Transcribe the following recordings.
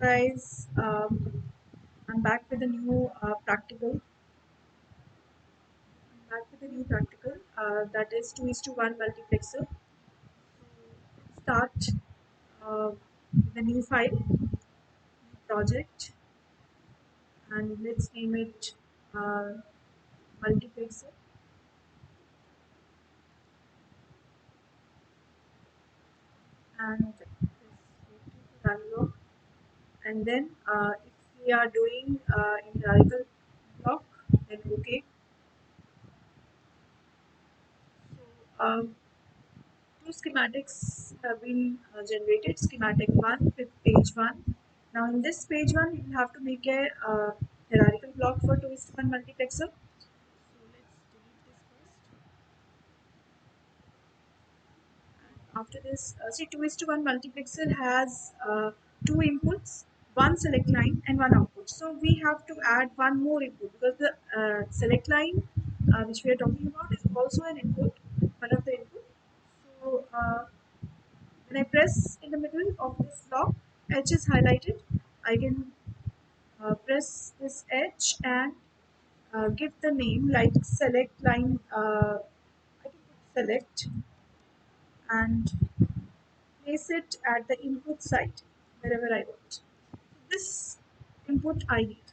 Guys, I'm back with a new practical. That is 2 is to 1 multiplexer. Start uh, the new file, new project, and let's name it uh, multiplexer. And dialog. And then if we are doing in hierarchical block, then okay. So two schematics have been generated. Schematic 1 with page 1. Now in this page 1, you have to make a hierarchical block for 2 is to 1 multiplexer. So let's delete this first. After this, see 2 is to 1 multiplexer has two inputs, one select line and one output. So we have to add one more input because the select line which we are talking about is also an input, one of the input. So when I press in the middle of this block, H is highlighted. I can press this H and give the name like select line. I can put select and place it at the input side wherever I want. This input I need.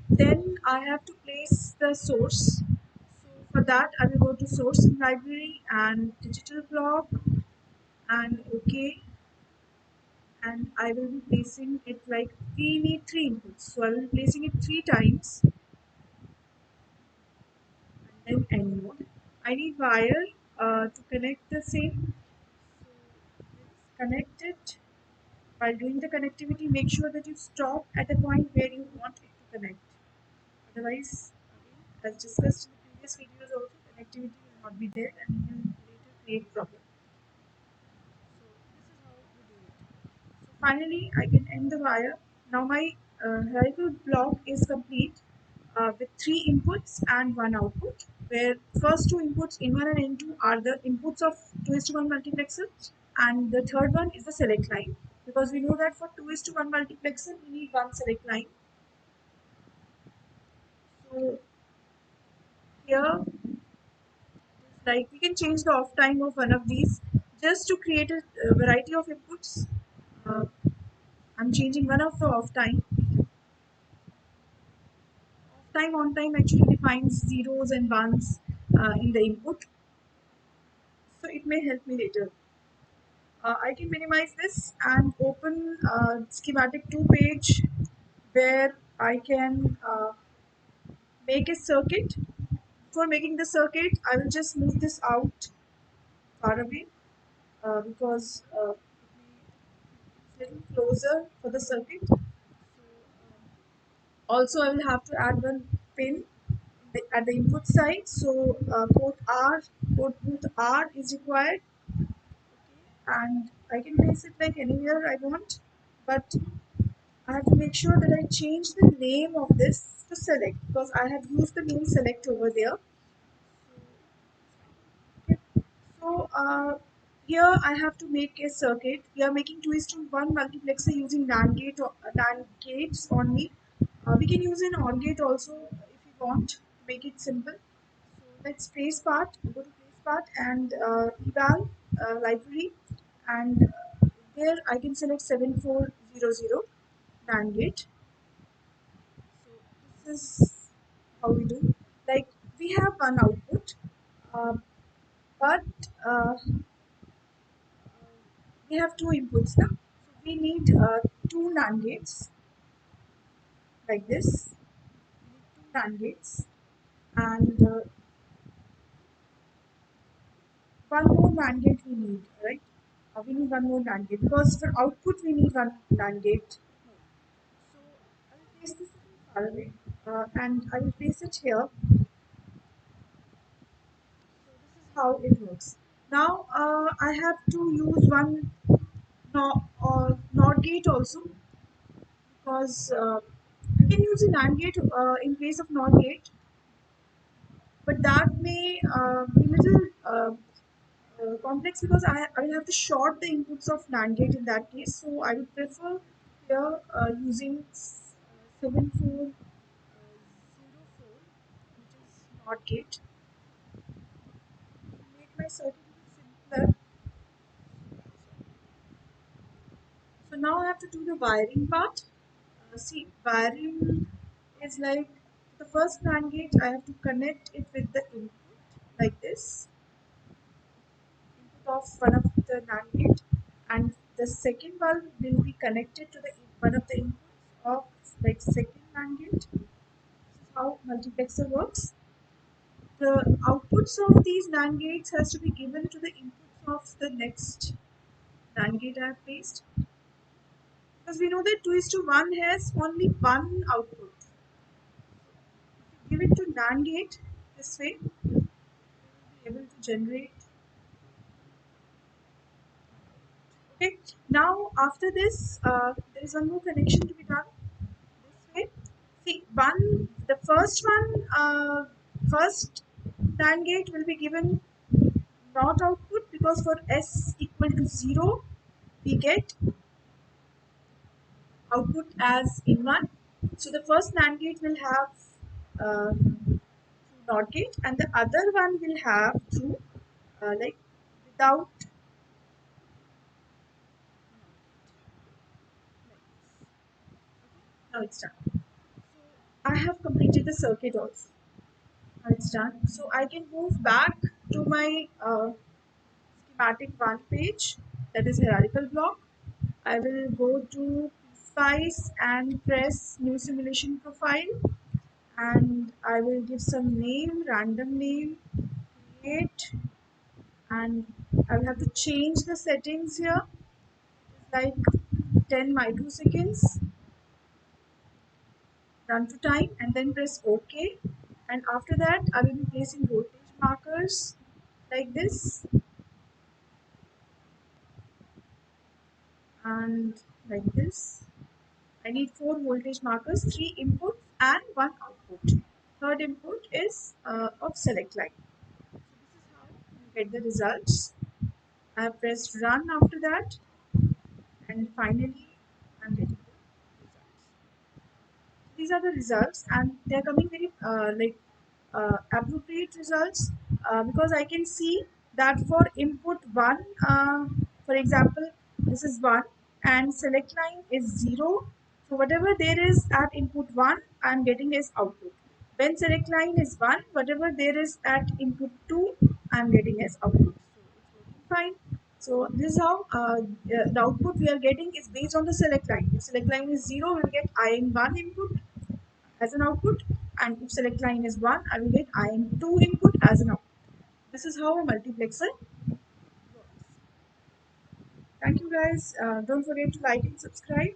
Then I have to place the source. So for that, I will go to source in library and digital block and OK, and I will be placing it like we need three inputs. So I will be placing it three times and then end mode. I need wire to connect the same. So let's connect it. While doing the connectivity, make sure that you stop at the point where you want it to connect. Otherwise, again, as discussed in the previous videos also, connectivity will not be there and will later create problem. So this is how we do it. So finally, I can end the wire. Now my hierarchical block is complete with three inputs and one output, where first two inputs N1 and N2 are the inputs of 2 is to 1 multiplexer, and the third one is the select line, because we know that for 2 is to 1 multiplexer we need one select line. So here, like, we can change the off time of one of these just to create a variety of inputs. uh, I'm changing one of the off time. Off time on time actually defines zeros and ones in the input, so it may help me later. I can minimize this and open schematic 2 page where I can make a circuit. For making the circuit, I will just move this out far away because it's a little closer for the circuit. So, also, I will have to add one pin at the input side. So port R is required, and I can place it like anywhere I want, but I have to make sure that I change the name of this to select because I have used the name select over there. So here I have to make a circuit. We are making 2 is to 1 multiplexer using NAND gates only. We can use an OR gate also if you want to make it simple. So let's place part, go to place part and eval library, and there I can select 7400 NAND gate. So this is how we do. Like, we have one output, uh, but we have two inputs now. So we need two NAND gates like this. We need two NAND gates and one more NAND gate we need, right? We need one more NAND gate because for output we need one NAND gate. So I will place this far away and I will place it here. So this is how it works. Now I have to use one NOT gate also, because I can use a NAND gate in place of NOT gate, but that may be little complex because I will have to short the inputs of NAND gate in that case. So I would prefer here using 7404, which is NOT gate. To make my circuit simpler, so now I have to do the wiring part. See, wiring is like the first NAND gate, I have to connect it with the input like this, input of one of the NAND gate, and the second bulb will be connected to the one of the inputs of like second NAND gate. This is how multiplexer works. The outputs of these NAND gates has to be given to the inputs of the next NAND gate I have placed. Because we know that 2 is to 1 has only one output. Give it to NAND gate this way, we will be able to generate. Okay, now after this, there is one more connection to be done this way. See, the first one, first NAND gate will be given not output because for S equal to 0, we get output as in 1. So the first NAND gate will have through NOT gate, and the other one will have through like without. Now it's done. So I have completed the circuit also. Now it's done. So I can move back to my schematic 1 page, that is hierarchical block. I will go to Spice and press new simulation profile, and I will give some name, random name, create, and I will have to change the settings here. It's like 10 microseconds, run to time, and then press OK. And after that, I will be placing voltage markers like this and like this. I need 4 voltage markers, 3 inputs and 1 output. Third input is of select line. So this is how you get the results. I have pressed run after that, and finally I'm getting the results. These are the results, and they're coming very appropriate results because I can see that for input 1, for example, this is 1 and select line is 0. So whatever there is at input 1, I am getting as output. When select line is 1, whatever there is at input 2, I am getting as output. So it's working fine. So this is how the output we are getting is based on the select line. If select line is 0, we will get IN1 input as an output, and if select line is 1, I will get IN2 input as an output. This is how a multiplexer works. Thank you guys. Don't forget to like and subscribe.